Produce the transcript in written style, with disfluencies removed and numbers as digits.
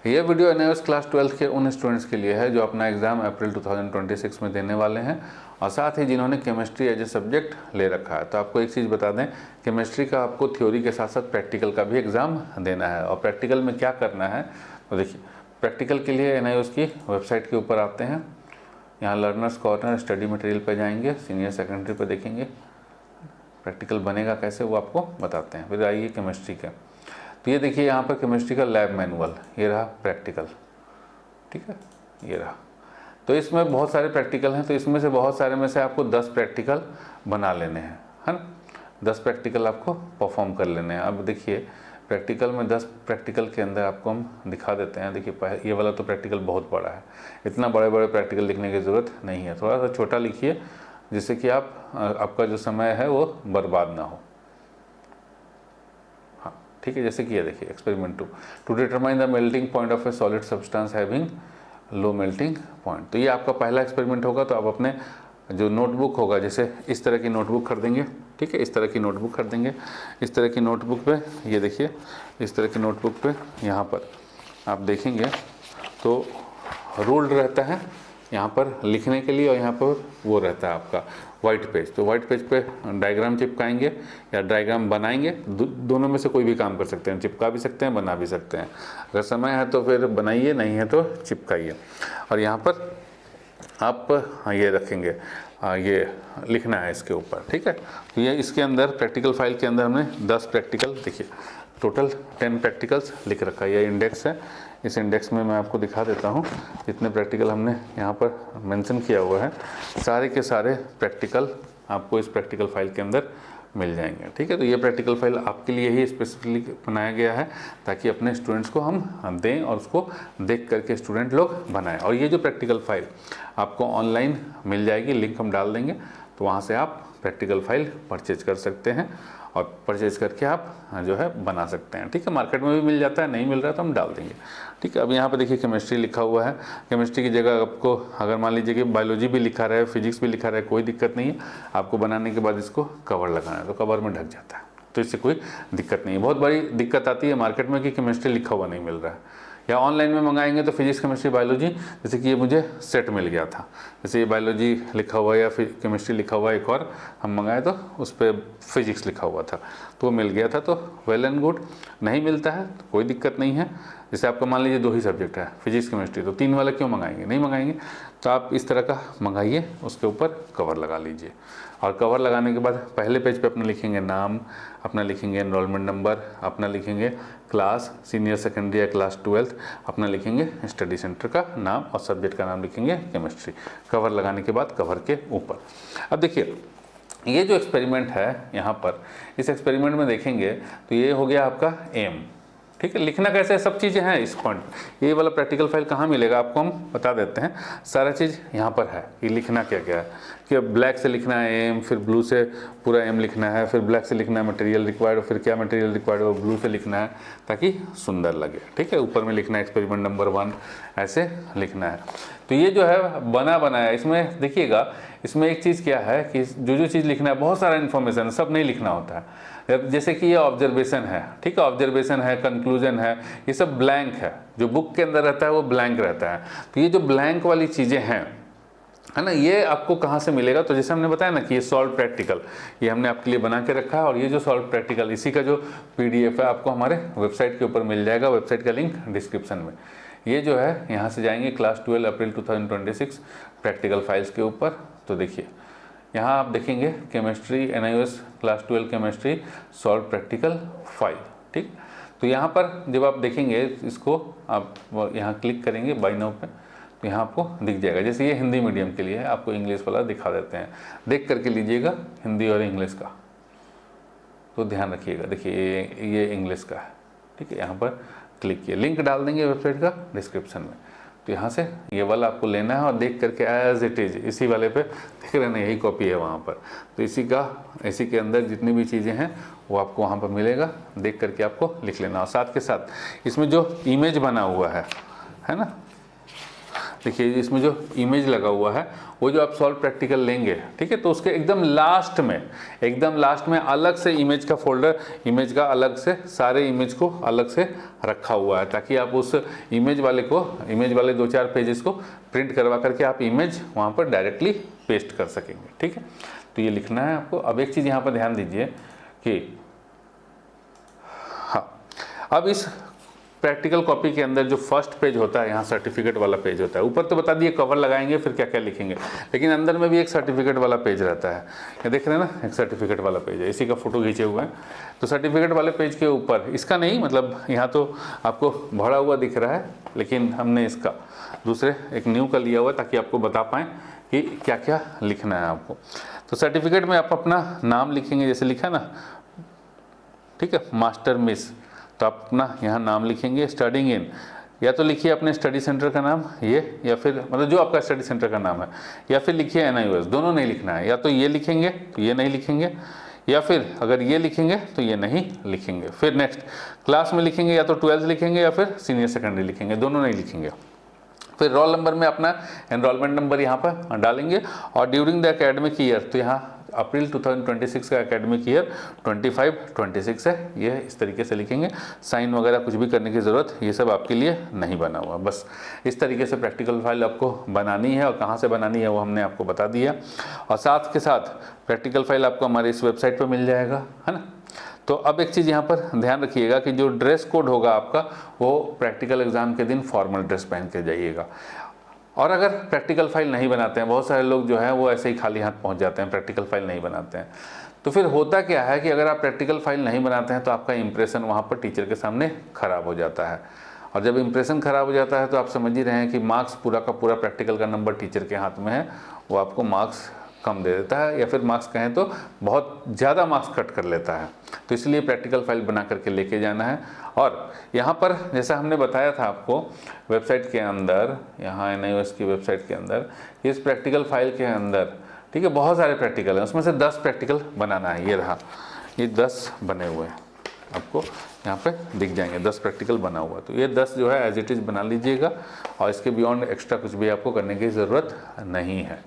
ये video NIOS class 12 के उन स्टूडेंट्स के लिए है जो अपना एग्ज़ाम अप्रैल 2026 में देने वाले हैं और साथ ही जिन्होंने केमिस्ट्री एज ए सब्जेक्ट ले रखा है। तो आपको एक चीज़ बता दें, केमिस्ट्री का आपको थ्योरी के साथ साथ प्रैक्टिकल का भी एग्ज़ाम देना है। और प्रैक्टिकल में क्या करना है तो देखिए, प्रैक्टिकल के लिए एनआईओएस की वेबसाइट के ऊपर आते हैं, यहाँ लर्नर्स कॉर्नर स्टडी मटेरियल पर जाएंगे, सीनियर सेकेंडरी पर देखेंगे प्रैक्टिकल बनेगा कैसे वो आपको बताते हैं। फिर आइए केमिस्ट्री का, तो ये देखिए यहाँ पर केमिस्ट्री का लैब मैनुअल, ये रहा प्रैक्टिकल, ठीक है, ये रहा। तो इसमें बहुत सारे प्रैक्टिकल हैं, तो इसमें से बहुत सारे में से आपको 10 प्रैक्टिकल बना लेने हैं, है ना। 10 प्रैक्टिकल आपको परफॉर्म कर लेने हैं। अब देखिए प्रैक्टिकल में 10 प्रैक्टिकल के अंदर आपको हम दिखा देते हैं। देखिए ये वाला तो प्रैक्टिकल बहुत बड़ा है, इतना बड़े बड़े प्रैक्टिकल लिखने की ज़रूरत नहीं है, थोड़ा सा छोटा लिखिए जिससे कि आपका जो समय है वो बर्बाद ना हो। ठीक है, जैसे कि ये देखिए experiment 2 to determine the melting point of a solid substance having low melting point. तो ये आपका पहला एक्सपेरिमेंट होगा। तो आप अपने जो नोटबुक होगा, जैसे इस तरह की नोटबुक खरीदेंगे, ठीक है, इस तरह की नोटबुक खरीदेंगे। इस तरह की नोटबुक पे ये देखिए, इस तरह की नोटबुक पे यहाँ पर आप देखेंगे तो रूल्ड रहता है यहाँ पर लिखने के लिए, और यहाँ पर वो रहता है आपका वाइट पेज। तो वाइट पेज पे डायग्राम चिपकाएंगे या डायग्राम बनाएंगे, दोनों में से कोई भी काम कर सकते हैं, चिपका भी सकते हैं, बना भी सकते हैं। अगर समय है तो फिर बनाइए, नहीं है तो चिपकाइए। और यहाँ पर आप ये रखेंगे, ये लिखना है इसके ऊपर, ठीक है। तो ये इसके अंदर प्रैक्टिकल फाइल के अंदर हमने 10 प्रैक्टिकल, देखिए टोटल 10 प्रैक्टिकल्स लिख रखा है। ये इंडेक्स है, इस इंडेक्स में मैं आपको दिखा देता हूँ जितने प्रैक्टिकल हमने यहाँ पर मेंशन किया हुआ है, सारे के सारे प्रैक्टिकल आपको इस प्रैक्टिकल फाइल के अंदर मिल जाएंगे, ठीक है। तो ये प्रैक्टिकल फाइल आपके लिए ही स्पेसिफिकली बनाया गया है ताकि अपने स्टूडेंट्स को हम दें और उसको देख करके स्टूडेंट लोग बनाएं। और ये जो प्रैक्टिकल फाइल आपको ऑनलाइन मिल जाएगी, लिंक हम डाल देंगे, तो वहाँ से आप प्रैक्टिकल फाइल परचेज कर सकते हैं और परचेज करके आप जो है बना सकते हैं, ठीक है। मार्केट में भी मिल जाता है, नहीं मिल रहा तो हम डाल देंगे, ठीक है। अब यहाँ पे देखिए केमिस्ट्री लिखा हुआ है, केमिस्ट्री की जगह आपको अगर मान लीजिए कि बायोलॉजी भी लिखा रहा है, फिजिक्स भी लिखा रहा है, कोई दिक्कत नहीं है। आपको बनाने के बाद इसको कवर लगाना है, तो कवर में ढक जाता है, तो इससे कोई दिक्कत नहीं है। बहुत बड़ी दिक्कत आती है मार्केट में कि केमिस्ट्री लिखा हुआ नहीं मिल रहा है, या ऑनलाइन में मंगाएंगे तो फिजिक्स केमिस्ट्री बायोलॉजी, जैसे कि ये मुझे सेट मिल गया था, जैसे ये बायोलॉजी लिखा हुआ है या फिर केमिस्ट्री लिखा हुआ है, एक और हम मंगाए तो उस पर फिजिक्स लिखा हुआ था तो वो मिल गया था, तो वेल एंड गुड। नहीं मिलता है तो कोई दिक्कत नहीं है। जैसे आपका मान लीजिए 2 ही सब्जेक्ट है, फिजिक्स केमिस्ट्री, तो 3 वाला क्यों मंगाएंगे, नहीं मंगाएंगे। तो आप इस तरह का मंगाइए, उसके ऊपर कवर लगा लीजिए। और कवर लगाने के बाद पहले पेज पे अपना लिखेंगे नाम, अपना लिखेंगे एनरोलमेंट नंबर, अपना लिखेंगे क्लास सीनियर सेकेंडरी या क्लास 12, अपना लिखेंगे स्टडी सेंटर का नाम और सब्जेक्ट का नाम लिखेंगे केमिस्ट्री। कवर लगाने के बाद कवर के ऊपर अब देखिए ये जो एक्सपेरिमेंट है यहाँ पर, इस एक्सपेरिमेंट में देखेंगे तो ये हो गया आपका एम, ठीक है। लिखना कैसे है, सब चीज़ें हैं इस पॉइंट। ये वाला प्रैक्टिकल फाइल कहाँ मिलेगा आपको हम बता देते हैं, सारा चीज़ यहाँ पर है। ये लिखना क्या क्या है कि ब्लैक से लिखना है एम, फिर ब्लू से पूरा एम लिखना है, फिर ब्लैक से लिखना है मटेरियल रिक्वायर्ड, फिर क्या मटेरियल रिक्वायर्ड है वो ब्लू से लिखना है ताकि सुंदर लगे, ठीक है। ऊपर में लिखना है एक्सपेरिमेंट नंबर 1, ऐसे लिखना है। तो ये जो है बना बनाया, इसमें देखिएगा, इसमें एक चीज़ क्या है कि जो चीज़ लिखना है, बहुत सारा इन्फॉर्मेशन, सब नहीं लिखना होता है। जैसे कि ये ऑब्जर्वेशन है, ठीक है, ऑब्जर्वेशन है, कंक्लूजन है, ये सब ब्लैंक है। जो बुक के अंदर रहता है वो ब्लैंक रहता है। तो ये जो ब्लैंक वाली चीज़ें हैं, है ना, ये आपको कहाँ से मिलेगा। तो जैसे हमने बताया ना कि ये सॉल्व प्रैक्टिकल, ये हमने आपके लिए बना के रखा है। और ये जो सॉल्व प्रैक्टिकल, इसी का जो PDF है आपको हमारे वेबसाइट के ऊपर मिल जाएगा, वेबसाइट का लिंक डिस्क्रिप्शन में। ये जो है यहाँ से जाएंगे क्लास 12 अप्रैल 2026 प्रैक्टिकल फाइल्स के ऊपर। तो देखिए यहाँ आप देखेंगे chemistry NIOS class 12 chemistry solve practical file, ठीक। तो यहाँ पर जब आप देखेंगे इसको, आप यहाँ क्लिक करेंगे बाय नाउ पे, तो यहाँ आपको दिख जाएगा। जैसे ये हिंदी मीडियम के लिए है, आपको इंग्लिश वाला दिखा देते हैं, देख करके लीजिएगा हिंदी और इंग्लिश का, तो ध्यान रखिएगा। देखिए ये इंग्लिश का है, ठीक है। यहाँ पर क्लिक किए, लिंक डाल देंगे वेबसाइट का डिस्क्रिप्शन में। तो यहाँ से ये वाला आपको लेना है और देख करके एज इट इज़ इसी वाले पे देख रहे हैं ना, यही कॉपी है वहाँ पर। तो इसी के अंदर जितनी भी चीज़ें हैं वो आपको वहाँ पर मिलेगा, देख करके आपको लिख लेना। और साथ के साथ इसमें जो इमेज बना हुआ है ना, देखिए इसमें जो इमेज लगा हुआ है वो जो आप सॉल्व प्रैक्टिकल लेंगे, ठीक है, तो उसके एकदम लास्ट में अलग से इमेज का फोल्डर, इमेज का अलग से सारे इमेज को अलग से रखा हुआ है, ताकि आप उस इमेज वाले 2-4 पेजेस को प्रिंट करवा करके आप इमेज वहाँ पर डायरेक्टली पेस्ट कर सकेंगे, ठीक है। तो ये लिखना है आपको। अब एक चीज़ यहाँ पर ध्यान दीजिए कि हाँ, अब इस प्रैक्टिकल कॉपी के अंदर जो फर्स्ट पेज होता है, यहाँ सर्टिफिकेट वाला पेज होता है। ऊपर तो बता दिए कवर लगाएंगे फिर क्या क्या लिखेंगे, लेकिन अंदर में भी एक सर्टिफिकेट वाला पेज रहता है। ये देख रहे हैं ना, एक सर्टिफिकेट वाला पेज है, इसी का फोटो खींचे हुए हैं। तो सर्टिफिकेट वाले पेज के ऊपर, इसका नहीं, मतलब यहाँ तो आपको भरा हुआ दिख रहा है, लेकिन हमने इसका दूसरे एक न्यू का लिया हुआ ताकि आपको बता पाएँ कि क्या क्या लिखना है आपको। तो सर्टिफिकेट में आप अपना नाम लिखेंगे, जैसे लिखा ना, ठीक है, मास्टर मिस, तो आप अपना यहाँ नाम लिखेंगे। स्टडिंग इन, या तो लिखिए अपने स्टडी सेंटर का नाम ये, या फिर मतलब जो आपका स्टडी सेंटर का नाम है, या फिर लिखिए NIOS, दोनों नहीं लिखना है। या तो ये लिखेंगे तो ये नहीं लिखेंगे, या फिर अगर ये लिखेंगे तो ये नहीं लिखेंगे। फिर नेक्स्ट क्लास में लिखेंगे, या तो 12th लिखेंगे या फिर सीनियर सेकेंडरी लिखेंगे, दोनों नहीं लिखेंगे। फिर रोल नंबर में अपना एनरोलमेंट नंबर यहाँ पर डालेंगे, और ड्यूरिंग द एकेडमिक ईयर, तो यहाँ अप्रैल 2026 का एकेडमिक ईयर 25-26 है, ये इस तरीके से लिखेंगे। साइन वगैरह कुछ भी करने की ज़रूरत ये सब आपके लिए नहीं बना हुआ। बस इस तरीके से प्रैक्टिकल फाइल आपको बनानी है, और कहाँ से बनानी है वो हमने आपको बता दिया। और साथ के साथ प्रैक्टिकल फाइल आपको हमारे इस वेबसाइट पर मिल जाएगा, है ना। तो अब एक चीज़ यहाँ पर ध्यान रखिएगा कि जो ड्रेस कोड होगा आपका, वो प्रैक्टिकल एग्ज़ाम के दिन फॉर्मल ड्रेस पहन के जाइएगा। और अगर प्रैक्टिकल फाइल नहीं बनाते हैं, बहुत सारे लोग जो है वो ऐसे ही खाली हाथ पहुंच जाते हैं, प्रैक्टिकल फाइल नहीं बनाते हैं, तो फिर होता क्या है कि अगर आप प्रैक्टिकल फाइल नहीं बनाते हैं तो आपका इंप्रेशन वहाँ पर टीचर के सामने ख़राब हो जाता है। और जब इंप्रेशन ख़राब हो जाता है तो आप समझ ही रहे हैं कि मार्क्स पूरा का पूरा प्रैक्टिकल का नंबर टीचर के हाथ में है, वो आपको मार्क्स कम दे देता है, या फिर मार्क्स कहें तो बहुत ज़्यादा मार्क्स कट कर लेता है। तो इसलिए प्रैक्टिकल फाइल बना करके लेके जाना है। और यहाँ पर जैसा हमने बताया था आपको वेबसाइट के अंदर, यहाँ NIOS की वेबसाइट के अंदर, इस प्रैक्टिकल फाइल के अंदर, ठीक है, बहुत सारे प्रैक्टिकल हैं, उसमें से 10 प्रैक्टिकल बनाना है। ये रहा, ये 10 बने हुए हैं, आपको यहाँ पे दिख जाएंगे 10 प्रैक्टिकल बना हुआ। तो ये 10 जो है एज इट इज़ बना लीजिएगा, और इसके बियॉन्ड एक्स्ट्रा कुछ भी आपको करने की ज़रूरत नहीं है।